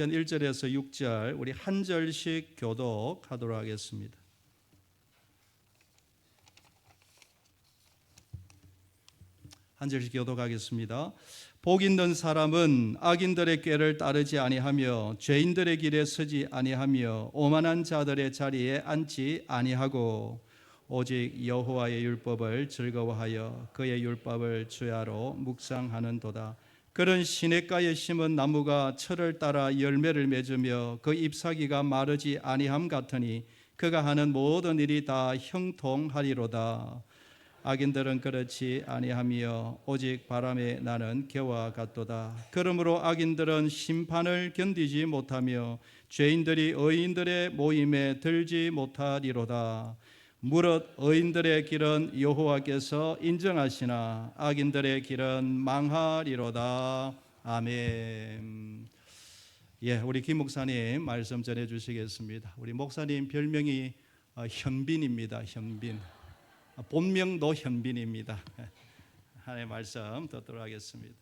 1절에서 6절 우리 한 절씩 교독하도록 하겠습니다. 한 절씩 교독하겠습니다. 복 있는 사람은 악인들의 꾀를 따르지 아니하며 죄인들의 길에 서지 아니하며 오만한 자들의 자리에 앉지 아니하고 오직 여호와의 율법을 즐거워하여 그의 율법을 주야로 묵상하는도다. 그런 시냇가에 심은 나무가 철을 따라 열매를 맺으며 그 잎사귀가 마르지 아니함 같으니 그가 하는 모든 일이 다 형통하리로다. 악인들은 그렇지 아니하며 오직 바람에 나는 겨와 같도다. 그러므로 악인들은 심판을 견디지 못하며 죄인들이 의인들의 모임에 들지 못하리로다. 무릇 의인들의 길은 여호와께서 인정하시나 악인들의 길은 망하리로다. 아멘. 우리 김 목사님 말씀 전해 주시겠습니다. 우리 목사님 별명이 현빈입니다. 현빈. 본명도 현빈입니다. 하나님의 말씀 듣도록 하겠습니다.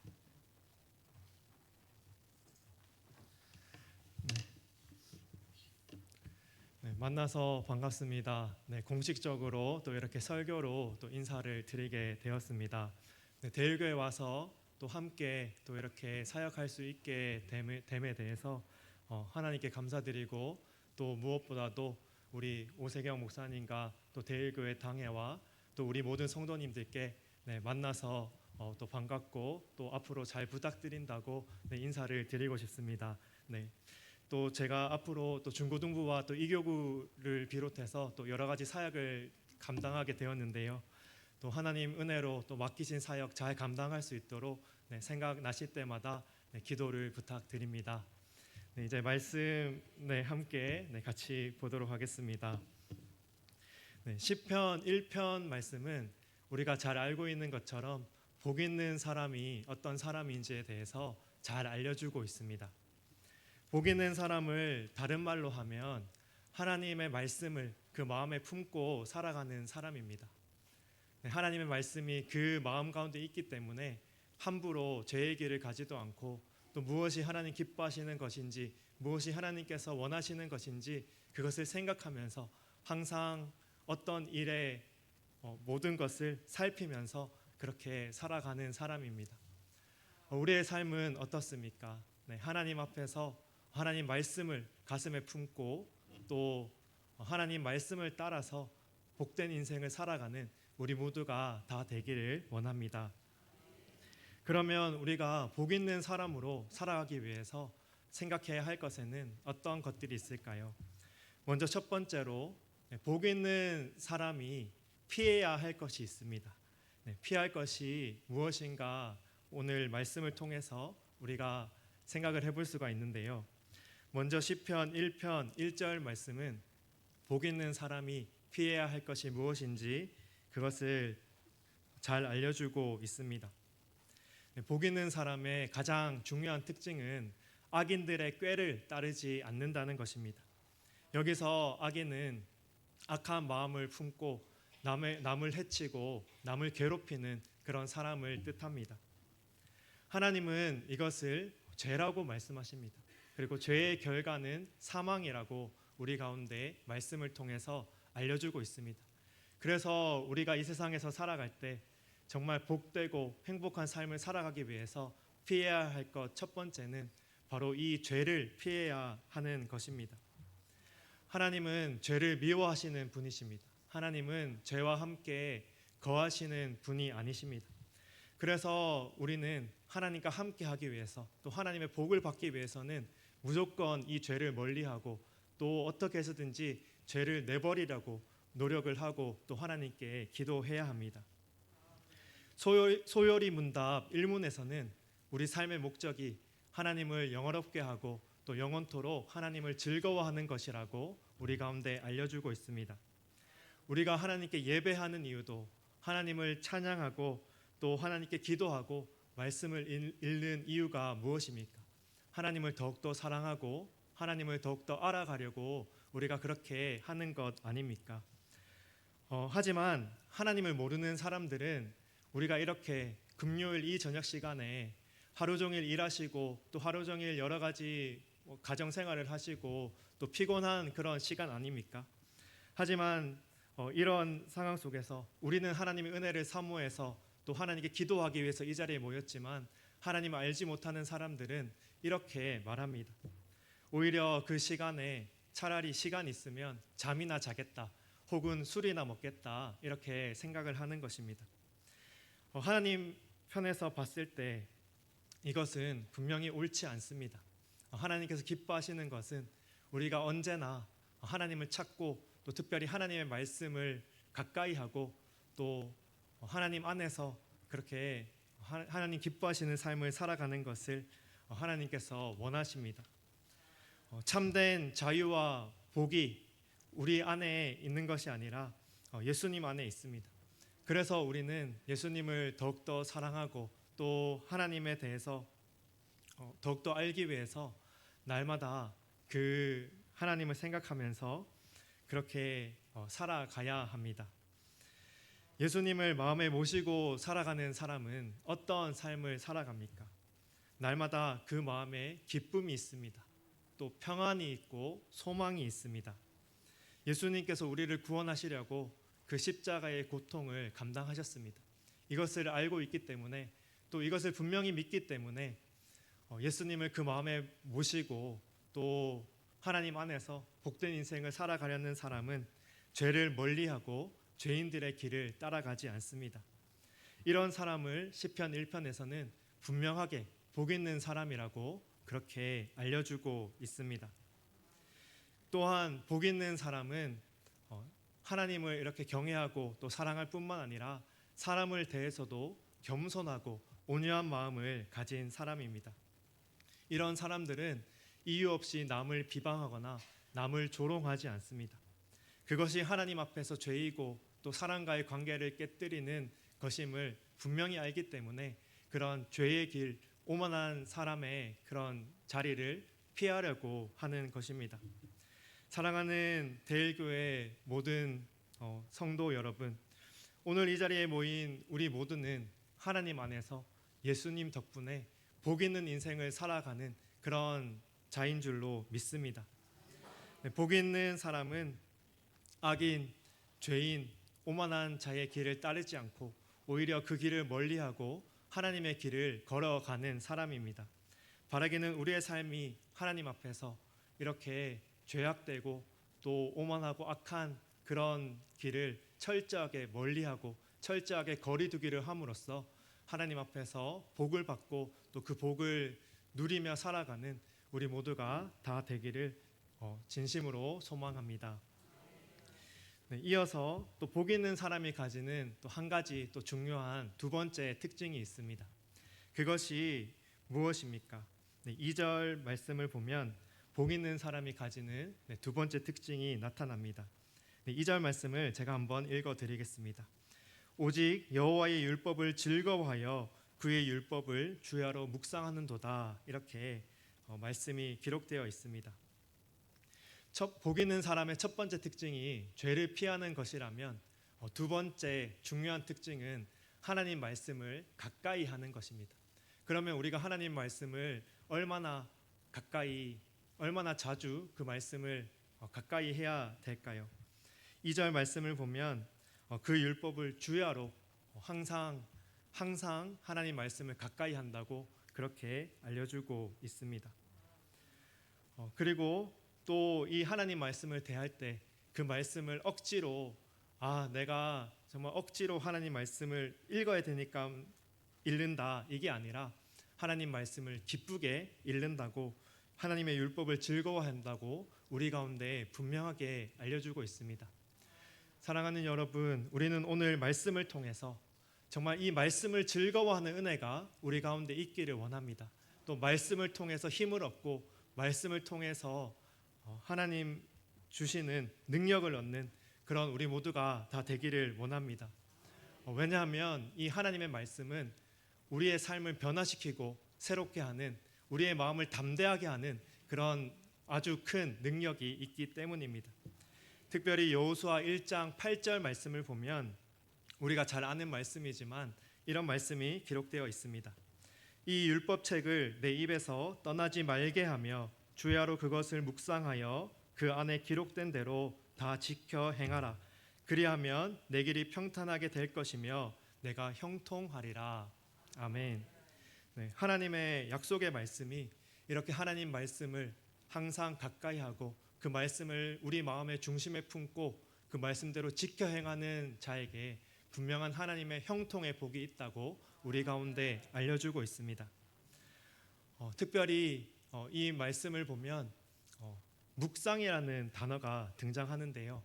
만나서 반갑습니다. 공식적으로 또 이렇게 설교로 또 인사를 드리게 되었습니다. 대일교회 와서 또 함께 또 이렇게 사역할 수 있게 됨에 대해서 하나님께 감사드리고 또 무엇보다도 우리 오세경 목사님과 또 대일교회 당회와 또 우리 모든 성도님들께 만나서 또 반갑고 또 앞으로 잘 부탁드린다고 인사를 드리고 싶습니다. 또 제가 앞으로 또 중고등부와 또 이교구를 비롯해서 또 여러 가지 사역을 감당하게 되었는데요. 또 하나님 은혜로 또 맡기신 사역 잘 감당할 수 있도록 생각나실 때마다 기도를 부탁드립니다. 이제 말씀 함께 같이 보도록 하겠습니다. 시편 1편 말씀은 우리가 잘 알고 있는 것처럼 복 있는 사람이 어떤 사람인지에 대해서 잘 알려주고 있습니다. 복 있는 사람을 다른 말로 하면 하나님의 말씀을 그 마음에 품고 살아가는 사람입니다. 하나님의 말씀이 그 마음 가운데 있기 때문에 함부로 죄의 길을 가지도 않고 또 무엇이 하나님 기뻐하시는 것인지 무엇이 하나님께서 원하시는 것인지 그것을 생각하면서 항상 어떤 일에 모든 것을 살피면서 그렇게 살아가는 사람입니다. 우리의 삶은 어떻습니까? 하나님 앞에서 하나님 말씀을 가슴에 품고 또 하나님 말씀을 따라서 복된 인생을 살아가는 우리 모두가 다 되기를 원합니다. 그러면 우리가 복 있는 사람으로 살아가기 위해서 생각해야 할 것에는 어떤 것들이 있을까요? 먼저 첫 번째로 복 있는 사람이 피해야 할 것이 있습니다. 피할 것이 무엇인가 오늘 말씀을 통해서 우리가 생각을 해볼 수가 있는데요. 먼저 시편 1편 1절 말씀은 복 있는 사람이 피해야 할 것이 무엇인지 그것을 잘 알려주고 있습니다. 복 있는 사람의 가장 중요한 특징은 악인들의 꾀를 따르지 않는다는 것입니다. 여기서 악인은 악한 마음을 품고 남을 해치고 남을 괴롭히는 그런 사람을 뜻합니다. 하나님은 이것을 죄라고 말씀하십니다. 그리고 죄의 결과는 사망이라고 우리 가운데 말씀을 통해서 알려주고 있습니다. 그래서 우리가 이 세상에서 살아갈 때 정말 복되고 행복한 삶을 살아가기 위해서 피해야 할 것 첫 번째는 바로 이 죄를 피해야 하는 것입니다. 하나님은 죄를 미워하시는 분이십니다. 하나님은 죄와 함께 거하시는 분이 아니십니다. 그래서 우리는 하나님과 함께 하기 위해서 또 하나님의 복을 받기 위해서는 무조건 이 죄를 멀리하고 또 어떻게 해서든지 죄를 내버리려고 노력을 하고 또 하나님께 기도해야 합니다. 소요리 문답 1문에서는 우리 삶의 목적이 하나님을 영화롭게 하고 또 영원토록 하나님을 즐거워하는 것이라고 우리 가운데 알려주고 있습니다. 우리가 하나님께 예배하는 이유도 하나님을 찬양하고 또 하나님께 기도하고 말씀을 읽는 이유가 무엇입니까? 하나님을 더욱더 사랑하고 하나님을 더욱더 알아가려고 우리가 그렇게 하는 것 아닙니까? 하지만 하나님을 모르는 사람들은 우리가 이렇게 금요일 이 저녁 시간에 하루 종일 일하시고 또 하루 종일 여러 가지 가정 생활을 하시고 또 피곤한 그런 시간 아닙니까? 하지만 이런 상황 속에서 우리는 하나님의 은혜를 사모해서 또 하나님께 기도하기 위해서 이 자리에 모였지만 하나님을 알지 못하는 사람들은 이렇게 말합니다. 오히려 그 시간에 차라리 시간 있으면 잠이나 자겠다 혹은 술이나 먹겠다 이렇게 생각을 하는 것입니다. 하나님 편에서 봤을 때 이것은 분명히 옳지 않습니다. 하나님께서 기뻐하시는 것은 우리가 언제나 하나님을 찾고 또 특별히 하나님의 말씀을 가까이 하고 또 하나님 안에서 그렇게 하나님 기뻐하시는 삶을 살아가는 것을 하나님께서 원하십니다. 참된 자유와 복이 우리 안에 있는 것이 아니라 예수님 안에 있습니다. 그래서 우리는 예수님을 더욱더 사랑하고 또 하나님에 대해서 더욱더 알기 위해서 날마다 그 하나님을 생각하면서 그렇게 살아가야 합니다. 예수님을 마음에 모시고 살아가는 사람은 어떤 삶을 살아갑니까? 날마다 그 마음에 기쁨이 있습니다. 또 평안이 있고 소망이 있습니다. 예수님께서 우리를 구원하시려고 그 십자가의 고통을 감당하셨습니다. 이것을 알고 있기 때문에 또 이것을 분명히 믿기 때문에 예수님을 그 마음에 모시고 또 하나님 안에서 복된 인생을 살아가려는 사람은 죄를 멀리하고 죄인들의 길을 따라가지 않습니다. 이런 사람을 시편 1편에서는 분명하게 복 있는 사람이라고 그렇게 알려주고 있습니다. 또한 복 있는 사람은 하나님을 이렇게 경외하고 또 사랑할 뿐만 아니라 사람을 대해서도 겸손하고 온유한 마음을 가진 사람입니다. 이런 사람들은 이유 없이 남을 비방하거나 남을 조롱하지 않습니다. 그것이 하나님 앞에서 죄이고 또 사람과의 관계를 깨뜨리는 것임을 분명히 알기 때문에 그런 죄의 길, 오만한 사람의 그런 자리를 피하려고 하는 것입니다. 사랑하는 대일교회 모든 성도 여러분, 오늘 이 자리에 모인 우리 모두는 하나님 안에서 예수님 덕분에 복 있는 인생을 살아가는 그런 자인 줄로 믿습니다. 복 있는 사람은 악인, 죄인, 오만한 자의 길을 따르지 않고 오히려 그 길을 멀리하고 하나님의 길을 걸어가는 사람입니다. 바라기는 우리의 삶이 하나님 앞에서 이렇게 죄악되고 또 오만하고 악한 그런 길을 철저하게 멀리하고 철저하게 거리두기를 함으로써 하나님 앞에서 복을 받고 또 그 복을 누리며 살아가는 우리 모두가 다 되기를 진심으로 소망합니다. 네, 이어서 또 복 있는 사람이 가지는 또 한 가지 또 중요한 두 번째 특징이 있습니다. 그것이 무엇입니까? 네, 2절 말씀을 보면 복 있는 사람이 가지는 두 번째 특징이 나타납니다. 네, 2절 말씀을 제가 한번 읽어드리겠습니다. 오직 여호와의 율법을 즐거워하여 그의 율법을 주야로 묵상하는도다. 이렇게 말씀이 기록되어 있습니다. 복 있는 사람의 첫 번째 특징이 죄를 피하는 것이라면 두 번째 중요한 특징은 하나님 말씀을 가까이 하는 것입니다. 그러면 우리가 하나님 말씀을 얼마나 가까이, 얼마나 자주 그 말씀을 가까이 해야 될까요? 2절 말씀을 보면 그 율법을 주야로 항상 하나님 말씀을 가까이 한다고 그렇게 알려주고 있습니다. 그리고 또 이 하나님 말씀을 대할 때 그 말씀을 억지로 내가 정말 억지로 하나님 말씀을 읽어야 되니까 읽는다 이게 아니라 하나님 말씀을 기쁘게 읽는다고 하나님의 율법을 즐거워한다고 우리 가운데 분명하게 알려주고 있습니다. 사랑하는 여러분, 우리는 오늘 말씀을 통해서 정말 이 말씀을 즐거워하는 은혜가 우리 가운데 있기를 원합니다. 또 말씀을 통해서 힘을 얻고 말씀을 통해서 하나님 주시는 능력을 얻는 그런 우리 모두가 다 되기를 원합니다. 왜냐하면 이 하나님의 말씀은 우리의 삶을 변화시키고 새롭게 하는, 우리의 마음을 담대하게 하는 그런 아주 큰 능력이 있기 때문입니다. 특별히 여호수아 1장 8절 말씀을 보면 우리가 잘 아는 말씀이지만 이런 말씀이 기록되어 있습니다. 이 율법책을 내 입에서 떠나지 말게 하며 주야로 그것을 묵상하여 그 안에 기록된 대로 다 지켜 행하라. 그리하면 내 길이 평탄하게 될 것이며 내가 형통하리라. 아멘. 네, 하나님의 약속의 말씀이 이렇게 하나님 말씀을 항상 가까이 하고 그 말씀을 우리 마음의 중심에 품고 그 말씀대로 지켜 행하는 자에게 분명한 하나님의 형통의 복이 있다고 우리 가운데 알려주고 있습니다. 특별히 이 말씀을 보면 묵상이라는 단어가 등장하는데요.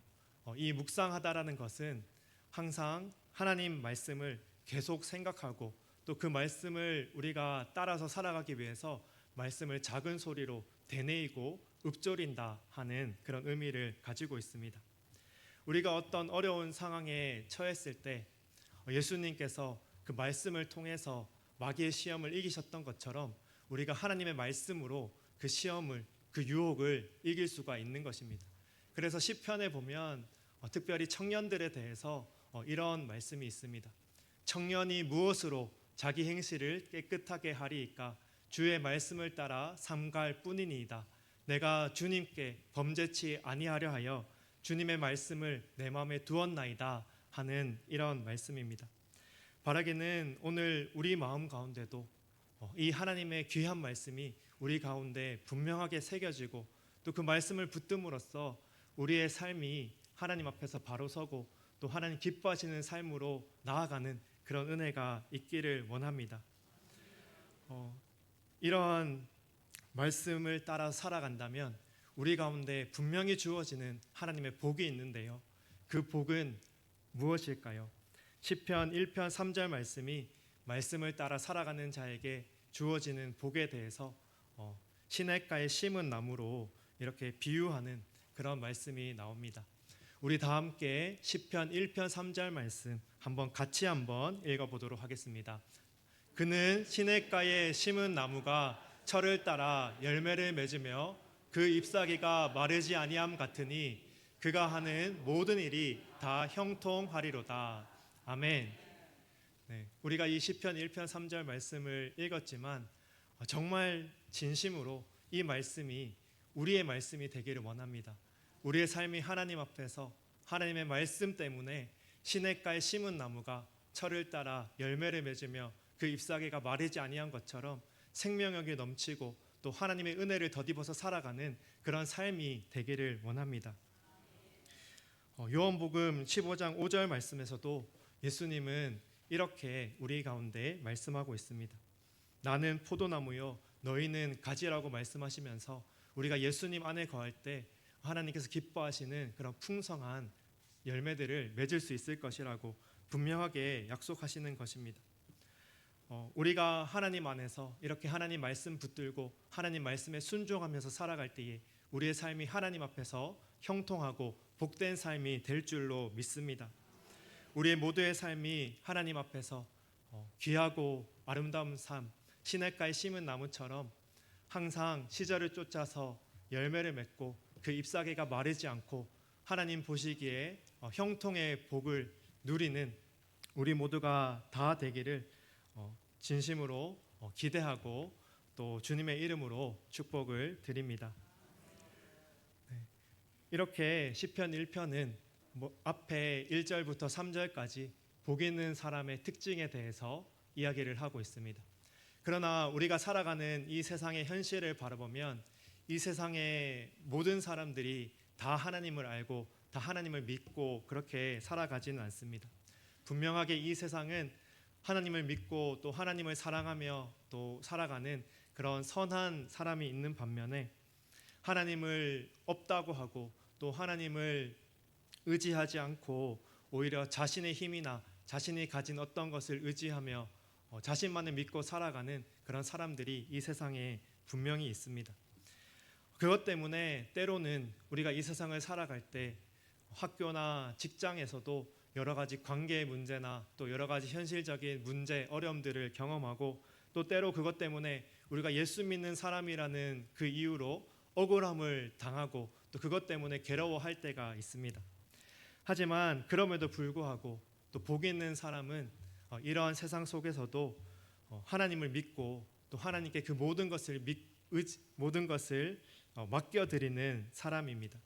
이 묵상하다라는 것은 항상 하나님 말씀을 계속 생각하고 또 그 말씀을 우리가 따라서 살아가기 위해서 말씀을 작은 소리로 되뇌이고 읊조린다 하는 그런 의미를 가지고 있습니다. 우리가 어떤 어려운 상황에 처했을 때 예수님께서 그 말씀을 통해서 마귀의 시험을 이기셨던 것처럼 우리가 하나님의 말씀으로 그 시험을, 그 유혹을 이길 수가 있는 것입니다. 그래서 시편에 보면 특별히 청년들에 대해서 이런 말씀이 있습니다. 청년이 무엇으로 자기 행실을 깨끗하게 하리이까? 주의 말씀을 따라 삼갈 뿐이니이다. 내가 주님께 범죄치 아니하려 하여 주님의 말씀을 내 마음에 두었나이다 하는 이런 말씀입니다. 바라기는 오늘 우리 마음 가운데도 이 하나님의 귀한 말씀이 우리 가운데 분명하게 새겨지고 또 그 말씀을 붙듦으로써 우리의 삶이 하나님 앞에서 바로 서고 또 하나님 기뻐하시는 삶으로 나아가는 그런 은혜가 있기를 원합니다. 이러한 말씀을 따라 살아간다면 우리 가운데 분명히 주어지는 하나님의 복이 있는데요. 그 복은 무엇일까요? 시편 1편 3절 말씀이 말씀을 따라 살아가는 자에게 주어지는 복에 대해서 시냇가에 심은 나무로 이렇게 비유하는 그런 말씀이 나옵니다. 우리 다 함께 시편 1편 3절 말씀 같이 한번 읽어보도록 하겠습니다. 그는 시냇가에 심은 나무가 철을 따라 열매를 맺으며 그 잎사귀가 마르지 아니함 같으니 그가 하는 모든 일이 다 형통하리로다. 아멘. 네, 우리가 이 시편 1편 3절 말씀을 읽었지만 정말 진심으로 이 말씀이 우리의 말씀이 되기를 원합니다. 우리의 삶이 하나님 앞에서 하나님의 말씀 때문에 시냇가에 심은 나무가 철을 따라 열매를 맺으며 그 잎사귀가 마르지 아니한 것처럼 생명력이 넘치고 또 하나님의 은혜를 덧입어서 살아가는 그런 삶이 되기를 원합니다. 요한복음 15장 5절 말씀에서도 예수님은 이렇게 우리 가운데 말씀하고 있습니다. 나는 포도나무요 너희는 가지라고 말씀하시면서 우리가 예수님 안에 거할 때 하나님께서 기뻐하시는 그런 풍성한 열매들을 맺을 수 있을 것이라고 분명하게 약속하시는 것입니다. 우리가 하나님 안에서 이렇게 하나님 말씀 붙들고 하나님 말씀에 순종하면서 살아갈 때에 우리의 삶이 하나님 앞에서 형통하고 복된 삶이 될 줄로 믿습니다. 우리의 모두의 삶이 하나님 앞에서 귀하고 아름다운 삶, 시냇가에 심은 나무처럼 항상 시절을 쫓아서 열매를 맺고 그 잎사귀가 마르지 않고 하나님 보시기에 형통의 복을 누리는 우리 모두가 다 되기를 진심으로 기대하고 또 주님의 이름으로 축복을 드립니다. 이렇게 시편 1편은 앞에 1절부터 3절까지 복 있는 사람의 특징에 대해서 이야기를 하고 있습니다. 그러나 우리가 살아가는 이 세상의 현실을 바라보면 이 세상의 모든 사람들이 다 하나님을 알고 다 하나님을 믿고 그렇게 살아가지는 않습니다. 분명하게 이 세상은 하나님을 믿고 또 하나님을 사랑하며 또 살아가는 그런 선한 사람이 있는 반면에 하나님을 없다고 하고 또 하나님을 의지하지 않고 오히려 자신의 힘이나 자신이 가진 어떤 것을 의지하며 자신만을 믿고 살아가는 그런 사람들이 이 세상에 분명히 있습니다. 그것 때문에 때로는 우리가 이 세상을 살아갈 때 학교나 직장에서도 여러 가지 관계의 문제나 또 여러 가지 현실적인 문제, 어려움들을 경험하고 또 때로 그것 때문에 우리가 예수 믿는 사람이라는 그 이유로 억울함을 당하고 또 그것 때문에 괴로워할 때가 있습니다. 하지만 그럼에도 불구하고 또 복 있는 사람은 이러한 세상 속에서도 하나님을 믿고 또 하나님께 그 모든 것을 맡겨드리는 사람입니다.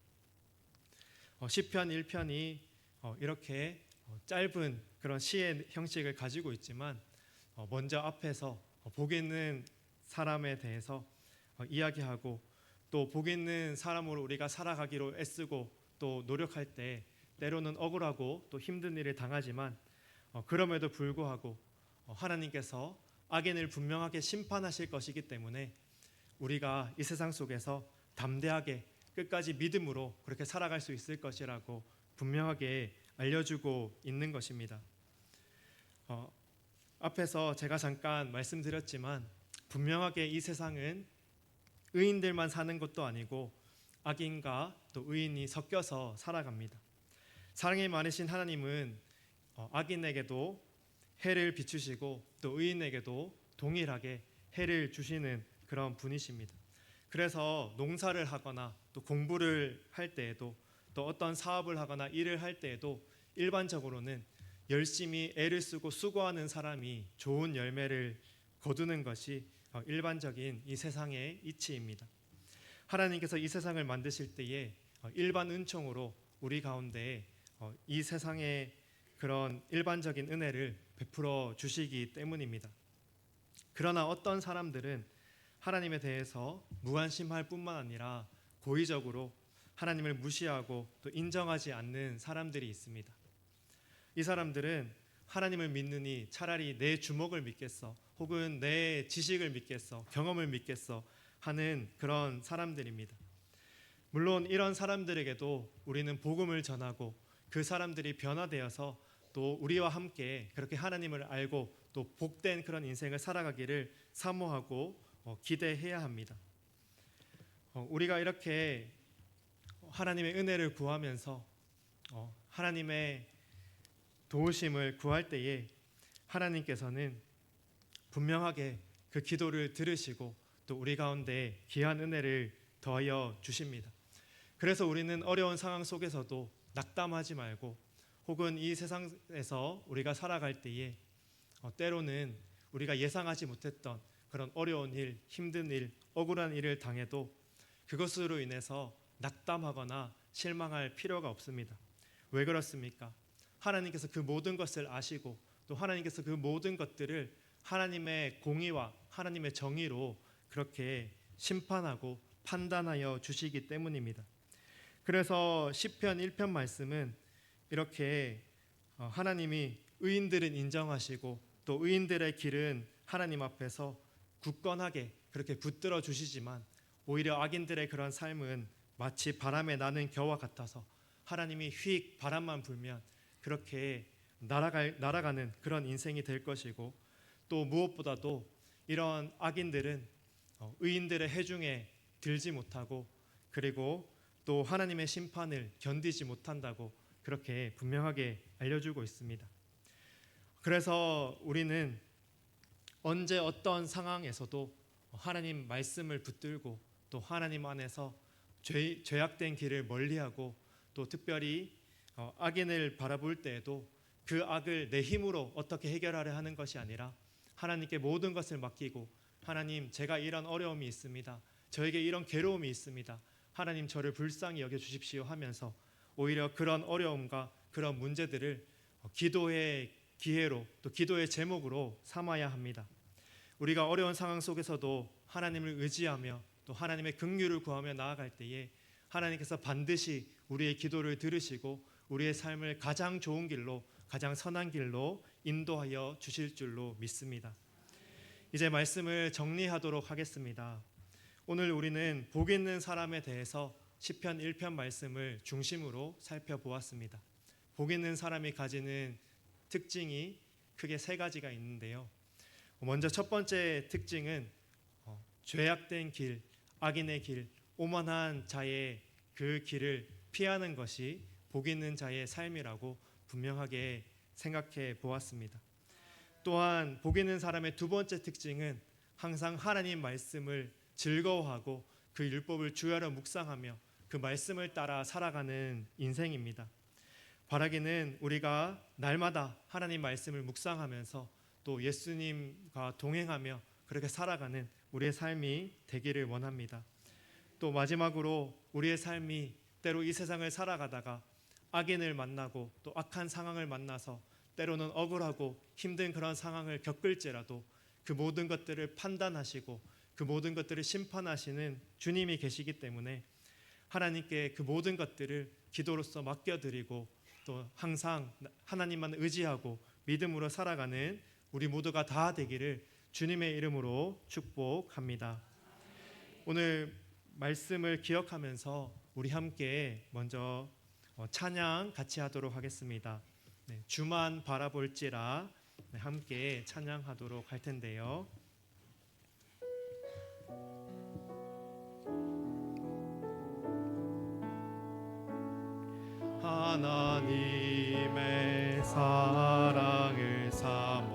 시편 1편이 이렇게 짧은 그런 시의 형식을 가지고 있지만 먼저 앞에서 복 있는 사람에 대해서 이야기하고 또 복 있는 사람으로 우리가 살아가기로 애쓰고 또 노력할 때 때로는 억울하고 또 힘든 일을 당하지만 그럼에도 불구하고 하나님께서 악인을 분명하게 심판하실 것이기 때문에 우리가 이 세상 속에서 담대하게 끝까지 믿음으로 그렇게 살아갈 수 있을 것이라고 분명하게 알려주고 있는 것입니다. 앞에서 제가 잠깐 말씀드렸지만 분명하게 이 세상은 의인들만 사는 것도 아니고 악인과 또 의인이 섞여서 살아갑니다. 사랑이 많으신 하나님은 악인에게도 해를 비추시고 또 의인에게도 동일하게 해를 주시는 그런 분이십니다. 그래서 농사를 하거나 또 공부를 할 때에도 또 어떤 사업을 하거나 일을 할 때에도 일반적으로는 열심히 애를 쓰고 수고하는 사람이 좋은 열매를 거두는 것이 일반적인 이 세상의 이치입니다. 하나님께서 이 세상을 만드실 때에 일반 은총으로 우리 가운데 이 세상의 그런 일반적인 은혜를 베풀어 주시기 때문입니다. 그러나 어떤 사람들은 하나님에 대해서 무관심할 뿐만 아니라 고의적으로 하나님을 무시하고 또 인정하지 않는 사람들이 있습니다. 이 사람들은 하나님을 믿느니 차라리 내 주먹을 믿겠어, 혹은 내 지식을 믿겠어, 경험을 믿겠어 하는 그런 사람들입니다. 물론 이런 사람들에게도 우리는 복음을 전하고 그 사람들이 변화되어서 또 우리와 함께 그렇게 하나님을 알고 또 복된 그런 인생을 살아가기를 사모하고 기대해야 합니다. 우리가 이렇게 하나님의 은혜를 구하면서 하나님의 도우심을 구할 때에 하나님께서는 분명하게 그 기도를 들으시고 또 우리 가운데 귀한 은혜를 더하여 주십니다. 그래서 우리는 어려운 상황 속에서도 낙담하지 말고 혹은 이 세상에서 우리가 살아갈 때에 때로는 우리가 예상하지 못했던 그런 어려운 일, 힘든 일, 억울한 일을 당해도 그것으로 인해서 낙담하거나 실망할 필요가 없습니다. 왜 그렇습니까? 하나님께서 그 모든 것을 아시고 또 하나님께서 그 모든 것들을 하나님의 공의와 하나님의 정의로 그렇게 심판하고 판단하여 주시기 때문입니다. 그래서 시편 1편 말씀은 이렇게 하나님이 의인들은 인정하시고 또 의인들의 길은 하나님 앞에서 굳건하게 그렇게 붙들어 주시지만 오히려 악인들의 그런 삶은 마치 바람에 나는 겨와 같아서 하나님이 휙 바람만 불면 그렇게 날아가는 그런 인생이 될 것이고 또 무엇보다도 이런 악인들은 의인들의 해중에 들지 못하고 그리고 또 하나님의 심판을 견디지 못한다고 그렇게 분명하게 알려주고 있습니다. 그래서 우리는 언제 어떤 상황에서도 하나님 말씀을 붙들고 또 하나님 안에서 죄악된 길을 멀리하고 또 특별히 악인을 바라볼 때에도 그 악을 내 힘으로 어떻게 해결하려 하는 것이 아니라 하나님께 모든 것을 맡기고 하나님 제가 이런 어려움이 있습니다. 저에게 이런 괴로움이 있습니다. 하나님 저를 불쌍히 여겨주십시오 하면서 오히려 그런 어려움과 그런 문제들을 기도의 기회로 또 기도의 제목으로 삼아야 합니다. 우리가 어려운 상황 속에서도 하나님을 의지하며 또 하나님의 긍휼을 구하며 나아갈 때에 하나님께서 반드시 우리의 기도를 들으시고 우리의 삶을 가장 좋은 길로 가장 선한 길로 인도하여 주실 줄로 믿습니다. 이제 말씀을 정리하도록 하겠습니다. 오늘 우리는 복 있는 사람에 대해서 시편 1편 말씀을 중심으로 살펴보았습니다. 복 있는 사람이 가지는 특징이 크게 세 가지가 있는데요. 먼저 첫 번째 특징은 죄악된 길, 악인의 길, 오만한 자의 그 길을 피하는 것이 복 있는 자의 삶이라고 분명하게 생각해 보았습니다. 또한 복 있는 사람의 두 번째 특징은 항상 하나님 말씀을 즐거워하고 그 율법을 주야로 묵상하며 그 말씀을 따라 살아가는 인생입니다. 바라기는 우리가 날마다 하나님 말씀을 묵상하면서 또 예수님과 동행하며 그렇게 살아가는 우리의 삶이 되기를 원합니다. 또 마지막으로 우리의 삶이 때로 이 세상을 살아가다가 악인을 만나고 또 악한 상황을 만나서 때로는 억울하고 힘든 그런 상황을 겪을지라도 그 모든 것들을 판단하시고 그 모든 것들을 심판하시는 주님이 계시기 때문에 하나님께 그 모든 것들을 기도로서 맡겨드리고 또 항상 하나님만 의지하고 믿음으로 살아가는 우리 모두가 다 되기를 주님의 이름으로 축복합니다. 오늘 말씀을 기억하면서 우리 함께 먼저 찬양 같이 하도록 하겠습니다. 네, 주만 바라볼지라 함께 찬양하도록 할 텐데요. 하나님의 사랑을 사모